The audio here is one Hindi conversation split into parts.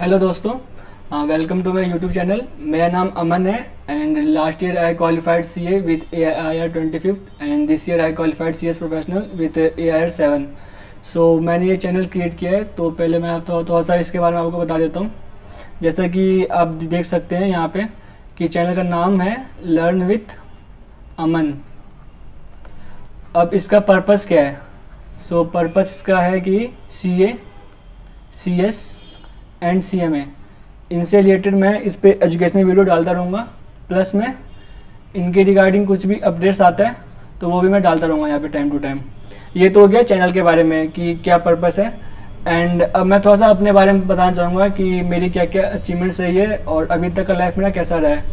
हेलो दोस्तों, welcome to my YouTube channel. मेरा नाम अमन है and last year I qualified CA with AIR 25 and this year I qualified CS professional with AIR 7। So मैंने ये चैनल क्रिएट किया है, तो पहले मैं थोड़ा सा इसके बारे में आपको बता देता हूँ। जैसा कि आप देख सकते हैं यहाँ पे कि चैनल का नाम है लर्न विथ अमन। अब इसका पर्पस क्या है? सो पर्पस इसका है कि CA, CS एंड CMA इनसे रिलेटेड मैं इस पे एजुकेशनल वीडियो डालता रहूँगा, प्लस मैं इनके रिगार्डिंग कुछ भी अपडेट्स आता है तो वो भी मैं डालता रहूँगा यहाँ पे टाइम टू टाइम। ये तो हो गया चैनल के बारे में कि क्या पर्पस है। एंड अब मैं थोड़ा सा अपने बारे में बताना चाहूँगा कि मेरी क्या क्या अचीवमेंट्स रही है और अभी तक का लाइफ मेरा कैसा रहा है।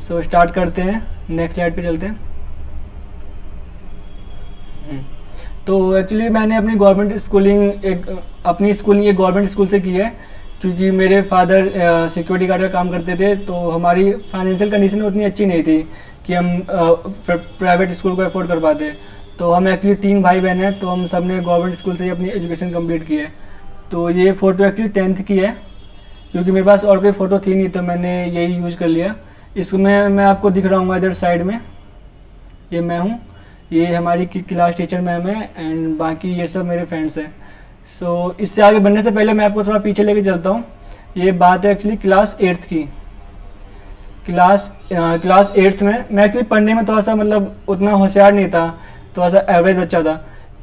सो स्टार्ट करते हैं, नेक्स्ट स्लाइड पे चलते हैं। तो एक्चुअली मैंने अपनी स्कूलिंग एक गवर्नमेंट स्कूल से की है, क्योंकि मेरे फादर सिक्योरिटी गार्ड का काम करते थे। तो हमारी फाइनेंशियल कंडीशन उतनी अच्छी नहीं थी कि हम प्राइवेट स्कूल को अफोर्ड कर पाते। तो हम एक्चुअली 3 भाई बहन हैं, तो हम सब ने गवर्नमेंट स्कूल से ही अपनी एजुकेशन कंप्लीट की है। तो ये फ़ोटो एक्चुअली 10th की है, क्योंकि मेरे पास और कोई फ़ोटो थी नहीं तो मैंने यही यूज़ कर लिया। इसमें मैं आपको दिख रहा हूँ इधर साइड में, ये मैं हूँ, ये हमारी क्लास टीचर मैम है एंड बाकी ये सब मेरे फ्रेंड्स हैं। सो इससे आगे बढ़ने से पहले मैं आपको थोड़ा पीछे लेके चलता हूँ। ये बात है एक्चुअली क्लास 8th की। क्लास 8th में मैं एक्चुअली पढ़ने में थोड़ा सा मतलब उतना होशियार नहीं था, थोड़ा सा एवरेज बच्चा था।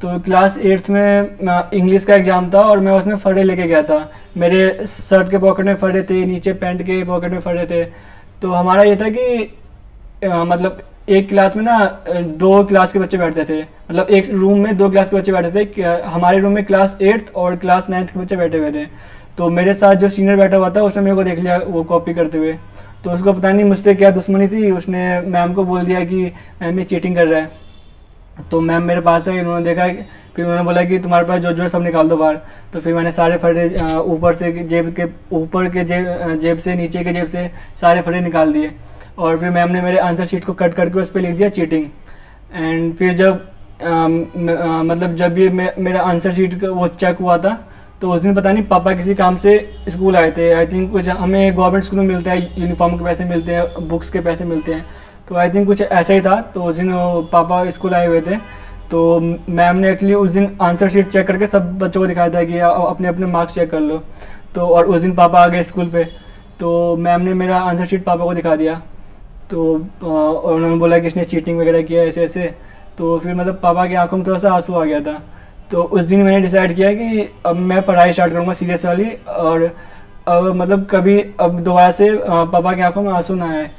तो क्लास 8th में इंग्लिश का एग्ज़ाम था और मैं उसमें फर्रे लेके गया था। मेरे शर्ट के पॉकेट में फर्रे थे, नीचे पैंट के पॉकेट में फर्रे थे। तो हमारा ये था कि मतलब एक क्लास में ना 2 क्लास के बच्चे बैठते थे, मतलब एक रूम में 2 क्लास के बच्चे बैठे थे। हमारे रूम में क्लास 8th और क्लास 9th के बच्चे बैठे हुए थे। तो मेरे साथ जो सीनियर बैठा हुआ था उसने मेरे को देख लिया वो कॉपी करते हुए। तो उसको पता नहीं मुझसे क्या दुश्मनी थी, उसने मैम को बोल दिया कि मैम ये चीटिंग कर रहा है। तो मैम मेरे पास आई, उन्होंने देखा, फिर उन्होंने बोला कि तुम्हारे पास जो है सब निकाल दो बाहर। तो फिर मैंने सारे फर्रे ऊपर के जेब से, नीचे के जेब से सारे फर्रे निकाल दिए। और फिर मैम ने मेरे आंसर शीट को कट करके उस पर लिख दिया चीटिंग। एंड फिर जब ये मेरा आंसर शीट वो चेक हुआ था, तो उस दिन पता नहीं पापा किसी काम से स्कूल आए थे। आई थिंक कुछ हमें गवर्नमेंट स्कूल में मिलता है, यूनिफॉर्म के पैसे मिलते हैं, बुक्स के पैसे मिलते हैं। तो आई थिंक कुछ ऐसा ही था। तो उस दिन पापा स्कूल आए हुए थे, तो मैम ने एक्चुअली उस दिन आंसर शीट चेक करके सब बच्चों को दिखाया था कि अपने अपने मार्क्स चेक कर लो। तो और उस दिन पापा आ गए स्कूल पे, तो मैम ने मेरा आंसर शीट पापा को दिखा दिया। तो उन्होंने बोला कि इसने चीटिंग वगैरह किया ऐसे ऐसे। तो फिर मतलब पापा की आंखों में थोड़ा सा आंसू आ गया था। तो उस दिन मैंने डिसाइड किया कि अब मैं पढ़ाई स्टार्ट करूँगा सीरियस वाली, और अब मतलब कभी अब दोबारा से पापा की आंखों में आंसू ना आए।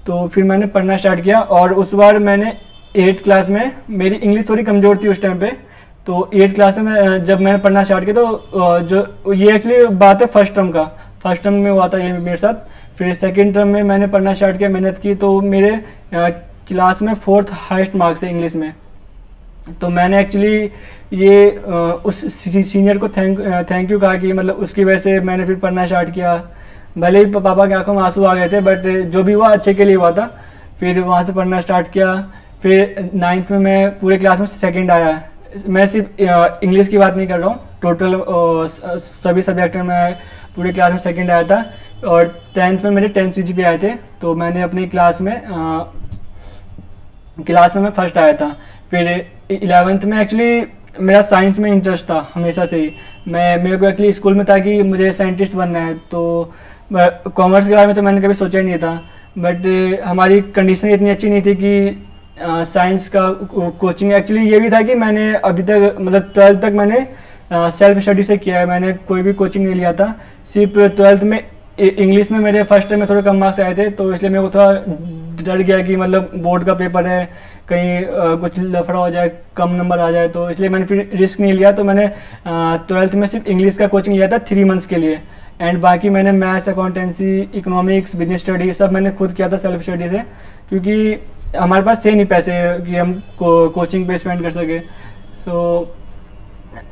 तो फिर मैंने पढ़ना स्टार्ट किया। और उस बार मैंने 8th क्लास में, मेरी इंग्लिश थोड़ी कमज़ोर थी उस टाइम पे। तो 8th क्लास में जब मैंने पढ़ना स्टार्ट किया तो जो ये एक्चुअली बात है फर्स्ट टर्म में हुआ था ये मेरे साथ। फिर सेकेंड टर्म में मैंने पढ़ना स्टार्ट किया, मेहनत की, तो मेरे क्लास में 4th हाईएस्ट मार्क्स है इंग्लिश में। तो मैंने एक्चुअली ये उस सीनियर को थैंक यू कहा कि मतलब उसकी वजह से मैंने फिर पढ़ना स्टार्ट किया। भले ही पापा की आंखों में आंसू आ गए थे, बट जो भी हुआ अच्छे के लिए हुआ था। फिर वहाँ से पढ़ना स्टार्ट किया। फिर 9th में मैं पूरे क्लास में सेकेंड आया। मैं सिर्फ इंग्लिश की बात नहीं कर रहा हूँ, टोटल सभी सब्जेक्ट में मैं पूरे क्लास में सेकेंड आया था। और 10th में मेरे 10 CGPA आए थे। तो मैंने अपनी क्लास में मैं फर्स्ट आया था। फिर 11th में एक्चुअली मेरा साइंस में इंटरेस्ट था हमेशा से ही। मेरे को एक्चुअली स्कूल में था कि मुझे साइंटिस्ट बनना है। तो कॉमर्स के बारे में तो मैंने कभी सोचा ही नहीं था, बट हमारी कंडीशन इतनी अच्छी नहीं थी कि साइंस का कोचिंग। एक्चुअली ये भी था कि मैंने अभी तक मतलब 12th तक मैंने सेल्फ स्टडी से किया है, मैंने कोई भी कोचिंग नहीं लिया था। सिर्फ 12th में इंग्लिश में मेरे फर्स्ट टाइम में थोड़े कम मार्क्स आए थे, तो इसलिए मेरे को थोड़ा डर गया कि मतलब बोर्ड का पेपर है, कहीं कुछ लफड़ा हो जाए, कम नंबर आ जाए। तो इसलिए मैंने फिर रिस्क नहीं लिया। तो मैंने 12th में सिर्फ इंग्लिश का कोचिंग लिया था 3 मंथ्स के लिए। एंड बाकी मैंने maths, accountancy, economics, business study सब मैंने खुद किया था सेल्फ स्टडी से, क्योंकि हमारे पास थे नहीं पैसे कि हम कोचिंग पे स्पेंड कर सके। सो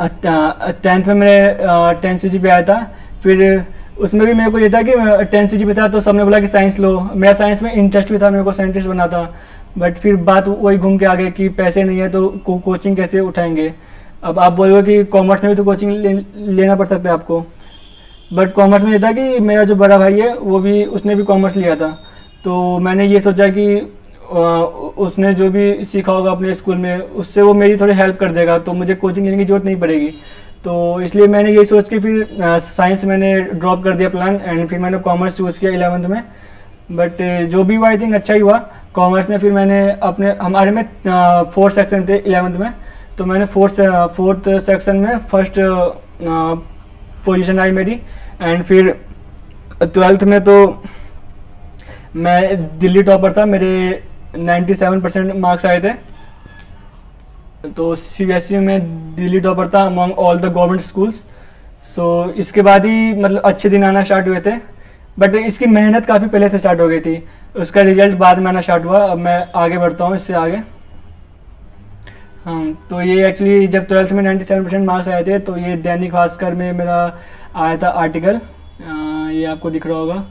10th में मेरे 10 CGPA आया था। फिर उसमें भी मेरे को ये था कि 10 CGPA था, तो सबने बोला कि साइंस लो। मेरा साइंस में इंटरेस्ट भी था, मेरे को साइंटिस्ट बना था। बट फिर बात वही घूम के आ गई कि पैसे नहीं है तो कोचिंग कैसे उठाएंगे। अब आप बोलोगे कि कॉमर्स में भी तो कोचिंग लेना पड़ सकता है आपको। बट कॉमर्स में ये था कि मेरा जो बड़ा भाई है वो भी, उसने भी कॉमर्स लिया था। तो मैंने ये सोचा कि उसने जो भी सीखा होगा अपने स्कूल में उससे वो मेरी थोड़ी हेल्प कर देगा, तो मुझे कोचिंग लेने की ज़रूरत नहीं पड़ेगी। तो इसलिए मैंने ये सोच के फिर साइंस मैंने ड्रॉप कर दिया प्लान, एंड फिर मैंने कॉमर्स चूज़ किया 11th में। बट जो भी हुआ आई थिंक अच्छा ही हुआ। कॉमर्स में फिर मैंने अपने, हमारे में 4 सेक्शन थे 11th में, तो मैंने फोर्थ सेक्शन में फर्स्ट पोजीशन आई मेरी। एंड फिर 12th में तो मैं दिल्ली टॉपर था, मेरे 97% मार्क्स आए थे। तो सीबीएसई में दिल्ली टॉपर था among all the government schools. So इसके बाद ही मतलब अच्छे दिन आना स्टार्ट हुए थे, बट इसकी मेहनत काफ़ी पहले से स्टार्ट हो गई थी, उसका रिजल्ट बाद में आना स्टार्ट हुआ। अब मैं आगे बढ़ता हूँ इससे आगे। हाँ, तो ये एक्चुअली जब 12th में 97% मार्क्स आए थे, तो ये दैनिक भास्कर में मेरा आया था आर्टिकल, ये आपको दिख रहा होगा।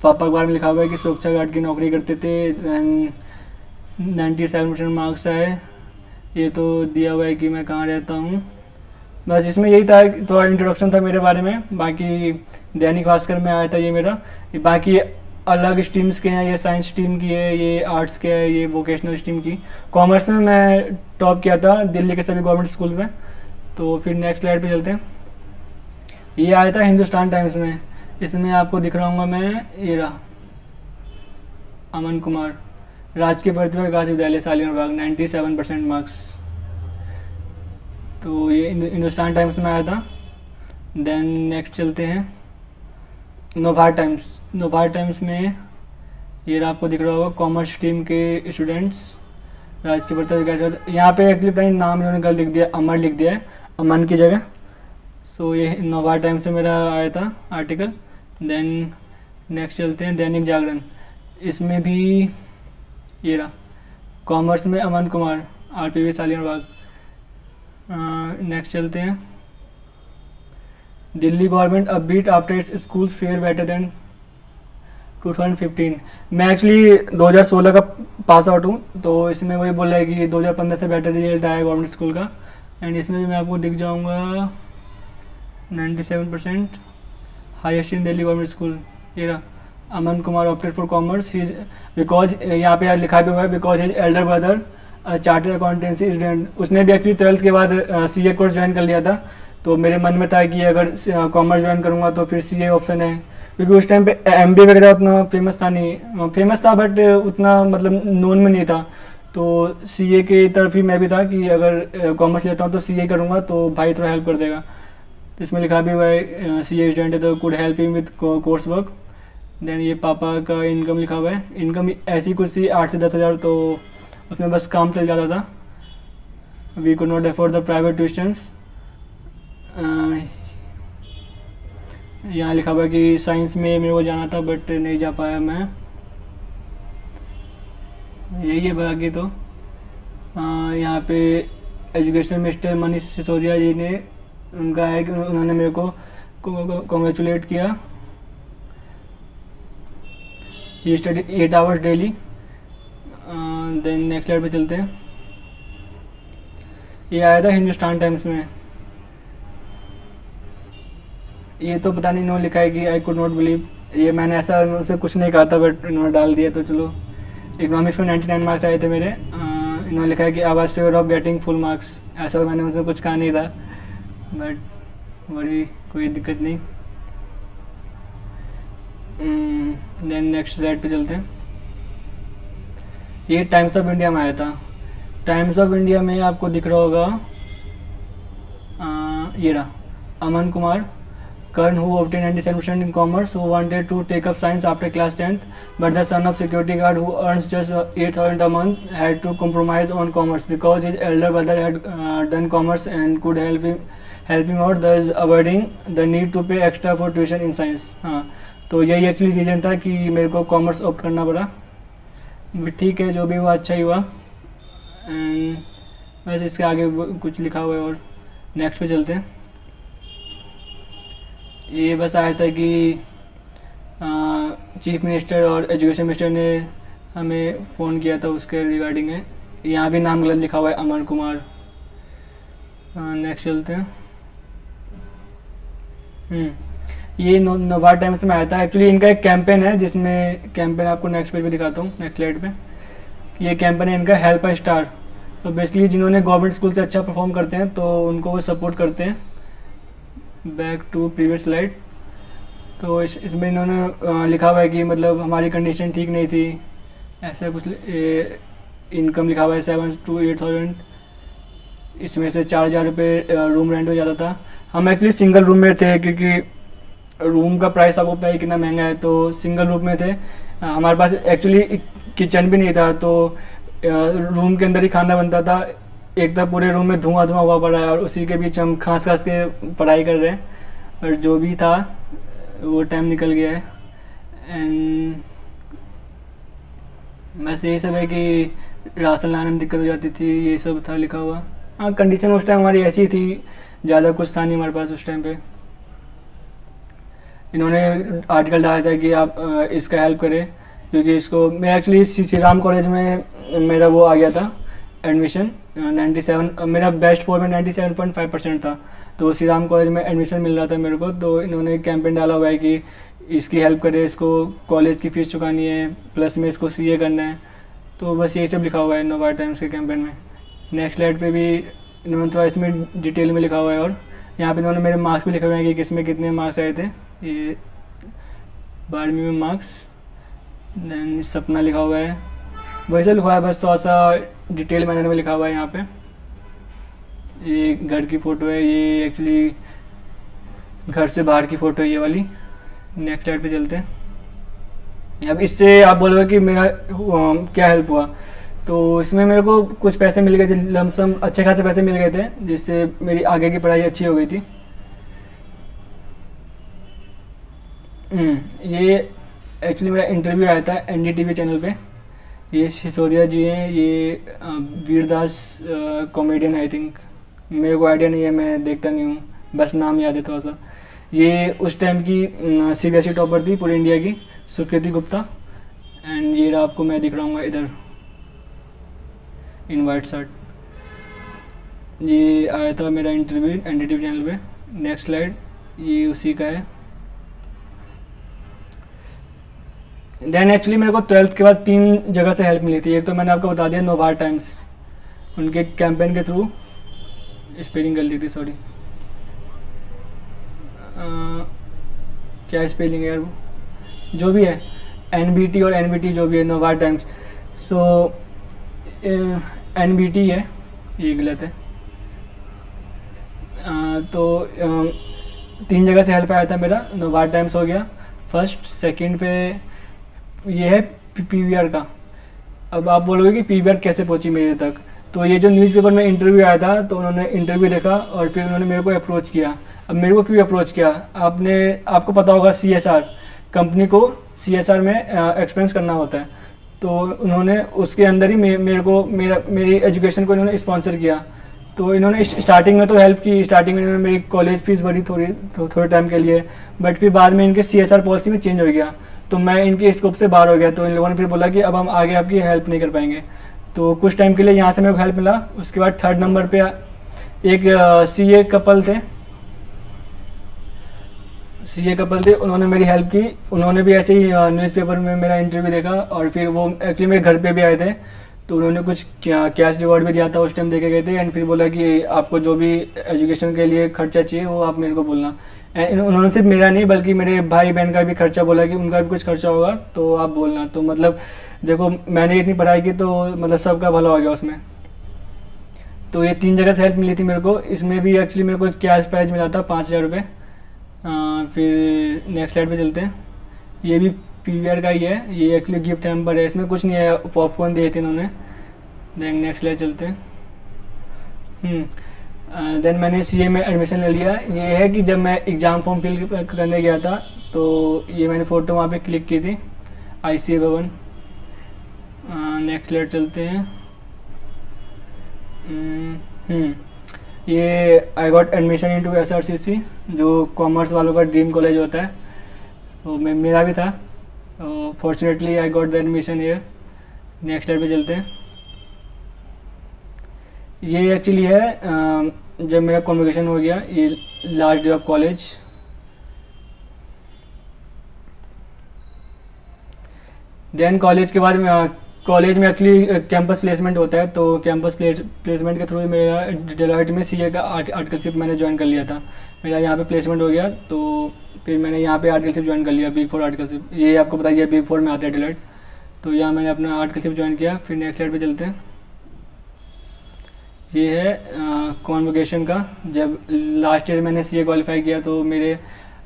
पापा अखबार में लिखा हुआ है कि सुरक्षा गार्ड की नौकरी करते थे, 97% मार्क्स आए। ये तो दिया हुआ है कि मैं कहाँ रहता हूँ। बस इसमें यही था, थोड़ा इंट्रोडक्शन था मेरे बारे में। बाकी दैनिक भास्कर में आया था ये मेरा। बाकी अलग स्ट्रीम्स के हैं, ये साइंस स्ट्रीम की है, ये आर्ट्स के है, ये वोकेशनल स्ट्रीम की। कॉमर्स में मैं टॉप किया था दिल्ली के सभी गवर्नमेंट स्कूल में। तो फिर नेक्स्ट स्लाइड पे चलते हैं। ये आया था हिंदुस्तान टाइम्स में, इसमें आपको दिख रहा हूँ मैं, ये रहा, अमन कुमार, राजकीय प्रतिभा विकास विद्यालय सालियान बाग, 97% मार्क्स। तो ये हिंदुस्तान टाइम्स में आया था। देन नेक्स्ट चलते हैं नवभारत टाइम्स। नवभारत टाइम्स में ये आपको दिख रहा होगा, कॉमर्स स्ट्रीम के स्टूडेंट्स, राजकीय प्रतिभा विकास। यहाँ पे एक्चुअली पता नहीं नाम इन्होंने गलत लिख दिया, अमर लिख दिया है अमन की जगह। सो ये नवभारत टाइम्स से मेरा आया था आर्टिकल। देन नेक्स्ट चलते हैं दैनिक जागरण। इसमें भी ये रहा, कॉमर्स में अमन कुमार, आरपीवी सालियान बाग। नेक्स्ट चलते हैं Delhi government upbeat after it's school fair better than 2015। मैं एक्चुअली 2016 का पास आउट हूँ, तो इसमें वही बोल रहा है कि 2015 से बेटर रिजल्ट आया गवर्नमेंट स्कूल का। एंड इसमें भी मैं आपको दिख जाऊँगा 97% highest in Delhi government school. ये रहा, Aman Kumar opted for commerce because, यहाँ पे लिखा भी हुआ है, because his elder brother chartered accountancy student. उसने भी एक्चुअली 12th के बाद सीए कोर्स ज्वाइन कर लिया था। तो मेरे मन में था कि अगर कॉमर्स ज्वाइन करूँगा तो फिर सीए ऑप्शन है, क्योंकि उस टाइम पे एमबीए वगैरह उतना फेमस था नहीं, फेमस था बट उतना मतलब नोन में नहीं था। तो सीए के तरफ ही मैं भी था कि अगर कॉमर्स लेता हूँ तो सीए करूँगा, तो भाई थोड़ा हेल्प कर देगा। तो इसमें लिखा भी हुआ है सीए स्टूडेंट है तो could help him with coursework. Then ये पापा का इनकम लिखा हुआ है, इनकम ऐसी कुछ सी 8 से 10 हज़ार, तो उसमें बस काम चल जाता था। We could not afford the private tuitions. यहाँ लिखा हुआ है कि साइंस में मेरे को जाना था बट नहीं जा पाया मैं। यही है बाकी तो। यहाँ पे एजुकेशन मिनिस्टर मनीष सिसोदिया जी ने, उनका है कि उन्होंने मेरे को कॉन्ग्रेचुलेट किया। ये study 8 hours daily. Then next slide पे चलते हैं। ये आया था हिंदुस्तान टाइम्स में। ये तो पता नहीं इन्होंने लिखा है कि आई कुड नॉट बिलीव, ये मैंने ऐसा उनसे कुछ नहीं कहा था बट इन्होंने डाल दिया, तो चलो। इकोनॉमिक्स में 99 मार्क्स आए थे मेरे। इन्होंने लिखा है कि I was sure of getting full marks. ऐसा मैंने उनसे कुछ कहा नहीं था, बट बड़ी कोई दिक्कत नहीं। देन नेक्स्ट स्लाइड पे चलते हैं। ये टाइम्स ऑफ इंडिया में आया था। टाइम्स ऑफ इंडिया में आपको दिख रहा होगा, ये रहा, Aman Kumar Kern, who obtained 97% in commerce, who wanted to take up science after class 10th, but the son of security guard who earns just 8,000 a month had to compromise on commerce because his elder brother had done commerce and could help him out, thus avoiding the need to pay extra for tuition in science. हाँ, तो यही एक्चुअली रीज़न था कि मेरे को कॉमर्स ऑप्ट करना पड़ा। ठीक है, जो भी हुआ अच्छा ही हुआ। एंड वैसे इसके आगे कुछ लिखा हुआ है और नेक्स्ट पे चलते हैं। ये बस आया था कि चीफ मिनिस्टर और एजुकेशन मिनिस्टर ने हमें फ़ोन किया था, उसके रिगार्डिंग है। यहाँ भी नाम गलत लिखा हुआ है, अमन कुमार। नेक्स्ट चलते हैं। ये नोवार टाइम्स में आया था। एक्चुअली इनका एक कैंपेन है, जिसमें कैंपेन आपको नेक्स्ट पेज पे दिखाता हूँ, नेक्स्ट स्लाइड पे। ये कैंपेन है इनका, हेल्प अ स्टार। तो बेसिकली जिन्होंने गवर्नमेंट स्कूल से अच्छा परफॉर्म करते हैं तो उनको वो सपोर्ट करते हैं। Back to previous slide. तो इसमें इन्होंने लिखा हुआ है कि मतलब हमारी कंडीशन ठीक नहीं थी, ऐसा कुछ। इनकम लिखा हुआ है 7 to 8,000, इसमें से 4,000 रुपये रूम रेंट हो जाता था। हम एक्चुअली सिंगल रूम में थे, क्योंकि रूम का प्राइस आपको पता है कितना महंगा है, तो सिंगल रूम में थे। हमारे पास एक्चुअली किचन भी नहीं था, तो रूम के अंदर ही खाना बनता था। एक तो पूरे रूम में धुआं धुआं हुआ पड़ा है, और उसी के बीच हम खांस खांस के पढ़ाई कर रहे हैं, और जो भी था वो टाइम निकल गया है। एंड बस यही सब है कि राशन लाने में दिक्कत हो जाती थी, ये सब था लिखा हुआ। हाँ, कंडीशन उस टाइम हमारी ऐसी थी, ज़्यादा कुछ था नहीं हमारे पास उस टाइम पे। इन्होंने आर्टिकल डाला था कि आप इसका हेल्प करें, क्योंकि इसको मैं एक्चुअली श्री राम कॉलेज में मेरा वो आ गया था एडमिशन 97, मेरा बेस्ट 4 में 97.5% था, तो श्री राम कॉलेज में एडमिशन मिल रहा था मेरे को। तो इन्होंने कैंपेन डाला हुआ है कि इसकी हेल्प करे, इसको कॉलेज की फ़ीस चुकानी है, प्लस में इसको सीए करना है। तो बस यही सब लिखा हुआ है नोवार टाइम्स के कैंपेन में। नेक्स्ट स्लाइड पे भी इन्होंने थोड़ा इसमें डिटेल में लिखा हुआ है, और यहाँ पे इन्होंने मेरे मार्क्स भी लिखे हुए हैं कि किसमें कितने मार्क्स आए थे। ये 12वीं में मार्क्स, देन सपना लिखा हुआ है, वही सब लिखा हुआ है, बस थोड़ा सा डिटेल मैनर में लिखा हुआ है यहाँ पे। ये घर की फ़ोटो है, ये एक्चुअली घर से बाहर की फ़ोटो है ये वाली। नेक्स्ट स्लाइड पे चलते हैं। अब इससे आप बोलोगे कि मेरा क्या हेल्प हुआ, तो इसमें मेरे को कुछ पैसे मिल गए थे, लमसम अच्छे खासे पैसे मिल गए थे, जिससे मेरी आगे की पढ़ाई अच्छी हो गई थी। ये एक्चुअली मेरा इंटरव्यू आया था एनडीटीवी चैनल पे। ये सिसोदिया जी हैं, ये वीरदास कॉमेडियन आई थिंक, मेरे को आइडिया नहीं है, मैं देखता नहीं हूँ, बस नाम याद है थोड़ा सा। ये उस टाइम की सीबीएसई टॉपर थी पूरी इंडिया की, सुकृति गुप्ता। एंड ये आपको मैं दिख रहा हूँ इधर इन वाइट शर्ट। ये आया था मेरा इंटरव्यू एनडीटीवी चैनल पे। नेक्स्ट स्लाइड, ये उसी का है। देन एक्चुअली मेरे को 12th के बाद 3 जगह से हेल्प मिली थी। एक तो मैंने आपको बता दिया नोवार टाइम्स, उनके कैंपेन के थ्रू, स्पेलिंग गलती थी सॉरी, क्या स्पेलिंग है यार वो, जो भी है, एनबीटी और एनबीटी जो भी है, नोवार टाइम्स। सो एनबीटी है, ये गलत है। तो 3 जगह से हेल्प आया था मेरा, नोवार टाइम्स हो गया फर्स्ट, सेकंड पे ये है पीवीआर का। अब आप बोलोगे कि पीवीआर कैसे पहुंची मेरे तक, तो ये जो न्यूज़पेपर में इंटरव्यू आया था, तो उन्होंने इंटरव्यू देखा और फिर उन्होंने मेरे को अप्रोच किया। अब मेरे को क्यों अप्रोच किया, आपको पता होगा सीएसआर, कंपनी को सीएसआर में एक्सपेंस करना होता है, तो उन्होंने उसके अंदर ही मेरी एजुकेशन को इन्होंने स्पॉन्सर किया। तो इन्होंने स्टार्टिंग में तो हेल्प की, स्टार्टिंग में इन्होंने मेरी कॉलेज फीस भरी थोड़े टाइम के लिए, बट फिर बाद में इनके सीएसआर पॉलिसी में चेंज हो गया, तो मैं इनके स्कोप से बाहर हो गया। तो इन लोगों ने फिर बोला कि अब हम आगे आपकी हेल्प नहीं कर पाएंगे। तो कुछ टाइम के लिए यहाँ से मेरे को हेल्प मिला। उसके बाद 3rd नंबर पे एक सीए कपल थे, उन्होंने मेरी हेल्प की। उन्होंने भी ऐसे ही न्यूज़पेपर में मेरा इंटरव्यू देखा, और फिर वो एक्चुअली मेरे घर पे भी आए थे, तो उन्होंने कुछ कैश रिवॉर्ड भी दिया था, उस टाइम देके गए थे। एंड फिर बोला कि आपको जो भी एजुकेशन के लिए खर्चा चाहिए वो आप मेरे को बोलना। एंड उन्होंने सिर्फ मेरा नहीं बल्कि मेरे भाई बहन का भी खर्चा बोला कि उनका भी कुछ खर्चा होगा तो आप बोलना। तो मतलब देखो, मैंने इतनी पढ़ाई की तो मतलब सबका भला हो गया उसमें। तो ये 3 जगह से हेल्प मिली थी मेरे को। इसमें भी एक्चुअली मेरे को कैश प्राइज मिला था 5,000 रुपये। फिर नेक्स्ट स्लाइड पे चलते हैं। ये भी पीवीआर का ही है, ये एक्चुअली गिफ्ट हैम्पर है, इसमें कुछ नहीं है, पॉपकॉर्न दिए थे इन्होंने। देन नेक्स्ट स्लाइड चलते हैं। देन मैंने सीए में एडमिशन ले लिया। ये है कि जब मैं एग्ज़ाम फॉर्म फिल करने गया था, तो ये मैंने फ़ोटो वहाँ पे क्लिक की थी, आईसीए भवन। नेक्स्ट स्लाइड चलते हैं। ये I got admission into SRCC, जो कॉमर्स वालों का ड्रीम कॉलेज होता है, तो मेरा भी था। Fortunately I got the admission here. Next slide पे चलते हैं। ये एक्चुअली है जब मेरा कॉन्वोकेशन हो गया, ये last day of college, then college के बाद कॉलेज में एक्चुअली कैंपस प्लेसमेंट होता है, तो कैंपस प्लेसमेंट के थ्रू मेरा डेलॉयट में सीए का आर्टिकलशिप मैंने ज्वाइन कर लिया था। मेरा यहाँ पे प्लेसमेंट हो गया, तो फिर मैंने यहाँ पे आर्टिकलशिप ज्वाइन कर लिया, बिग 4 आर्टिकलशिप। ये आपको बताइए बिग 4 में आता है डेलॉयट। तो यहाँ मैंने अपना आर्टिकलशिप ज्वाइन किया। फिर नेक्स्ट स्लाइड पे चलते हैं। ये है कॉन्वोकेशन का। जब लास्ट ईयर मैंने सीए क्वालिफाई किया तो मेरे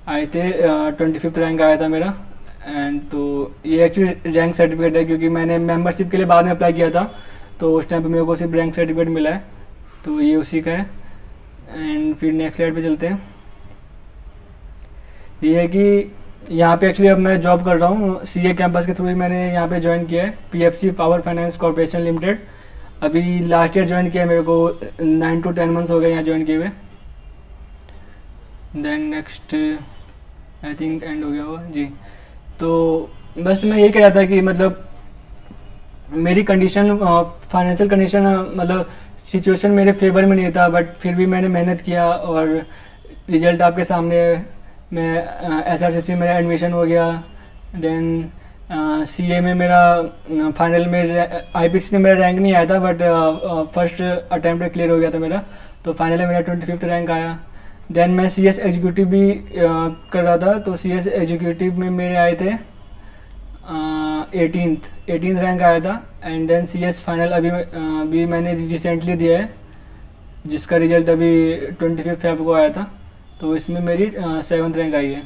आए थे 25th रैंक आया था मेरा। एंड तो ये एक्चुअली रैंक सर्टिफिकेट है, क्योंकि मैंने मेंबरशिप के लिए बाद में अप्लाई किया था, तो उस टाइम पे मेरे को सिर्फ रैंक सर्टिफिकेट मिला है, तो ये उसी का है। एंड फिर नेक्स्ट स्लाइड पे चलते हैं। ये है कि यहाँ पे एक्चुअली अब मैं जॉब कर रहा हूँ सीए कैंपस के थ्रू ही मैंने यहाँ पे ज्वाइन किया है, PFC power finance corporation limited. अभी लास्ट ईयर ज्वाइन किया है, मेरे को 9 to 10 मंथ्स हो गए यहाँ ज्वाइन किए हुए। Then next I think end हो गया होगा जी। तो बस मैं ये कह रहा था कि मतलब मेरी कंडीशन, फाइनेंशियल कंडीशन, मतलब सिचुएशन मेरे फेवर में नहीं था, बट फिर भी मैंने मेहनत किया और रिजल्ट आपके सामने है। मैं एसआरसीसी में एडमिशन हो गया। देन सीए में मेरा फाइनल में आईपीसी में मेरा रैंक नहीं आया था, बट फर्स्ट अटैम्प्ट में क्लियर हो गया था मेरा, तो फाइनल में मेरा 25th रैंक आया। देन मैं सीएस एग्जीक्यूटिव भी कर रहा था, तो सीएस एग्जीक्यूटिव में मेरे आए थे 18th रैंक आया था। एंड देन सीएस फाइनल अभी मैंने रिसेंटली दिया है, जिसका रिजल्ट अभी 25 फेब को आया था, तो इसमें मेरी 7th रैंक आई है।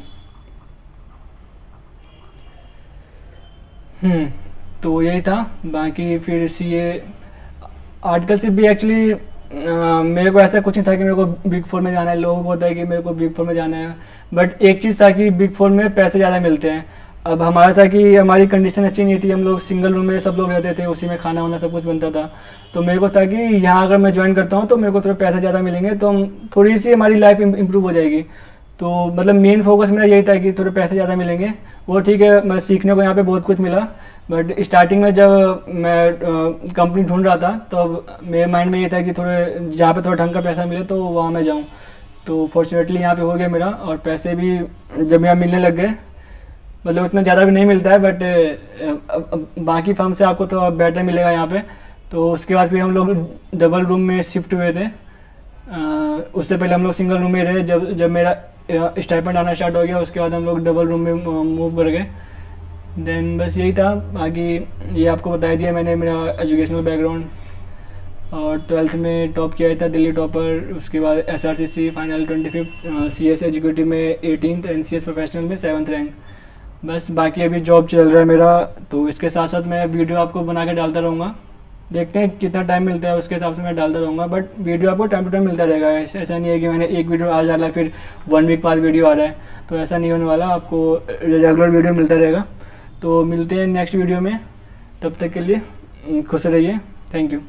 तो यही था। बाकी फिर सीए आर्टिकलशिप भी एक्चुअली मेरे को ऐसा कुछ नहीं था कि मेरे को बिग 4 में जाना है। लोगों को होता है कि मेरे को बिग 4 में जाना है, बट एक चीज़ था कि बिग 4 में पैसे ज़्यादा मिलते हैं। अब हमारा था कि हमारी कंडीशन अच्छी नहीं थी, हम लोग सिंगल रूम में सब लोग रहते थे, उसी में खाना वाना सब कुछ बनता था। तो मेरे को था कि यहाँ अगर मैं ज्वाइन करता हूँ तो मेरे को थोड़ा पैसा ज़्यादा मिलेंगे, तो हम थोड़ी सी हमारी लाइफ इम्प्रूव हो जाएगी। तो मतलब मेन फोकस मेरा यही था कि थोड़े पैसे ज़्यादा मिलेंगे। वो ठीक है, मैं सीखने को यहाँ पे बहुत कुछ मिला, बट स्टार्टिंग में जब मैं कंपनी ढूंढ रहा था तो मेरे माइंड में ये था कि थोड़े जहाँ पे थोड़ा ढंग का पैसा मिले तो वहाँ मैं जाऊँ। तो फॉर्चुनेटली यहाँ पे हो गया मेरा, और पैसे भी जब यहाँ मिलने लग गए, मतलब उतना ज़्यादा भी नहीं मिलता है, बट बाकी फर्म से आपको तो बेटर मिलेगा यहाँ पे। तो उसके बाद फिर हम लोग डबल रूम में शिफ्ट हुए थे। उससे पहले हम लोग सिंगल रूम में रहे। जब मेरा स्टाइपेंड आना स्टार्ट हो गया, उसके बाद हम लोग डबल रूम में मूव कर गए। देन बस यही था। बाकी ये आपको बता दिया मैंने मेरा एजुकेशनल बैकग्राउंड, और 12th में टॉप किया था, दिल्ली टॉपर। उसके बाद SRCC final 25th, CS executive में 18th, एंड सीएस प्रोफेशनल में 7th रैंक। बस बाकी अभी जॉब चल रहा है मेरा, तो इसके साथ साथ मैं वीडियो आपको बना के डालता रहूँगा। देखते हैं कितना टाइम मिलता है, उसके हिसाब से मैं डालता रहूँगा, बट वीडियो आपको टाइम टू टाइम मिलता रहेगा। ऐसा नहीं है कि मैंने एक वीडियो आज डाला फिर 1 वीक बाद वीडियो आ रहा है, तो ऐसा नहीं होने वाला। आपको रेगुलर वीडियो मिलता रहेगा। तो मिलते हैं नेक्स्ट वीडियो में, तब तक के लिए खुश रहिए। Thank you.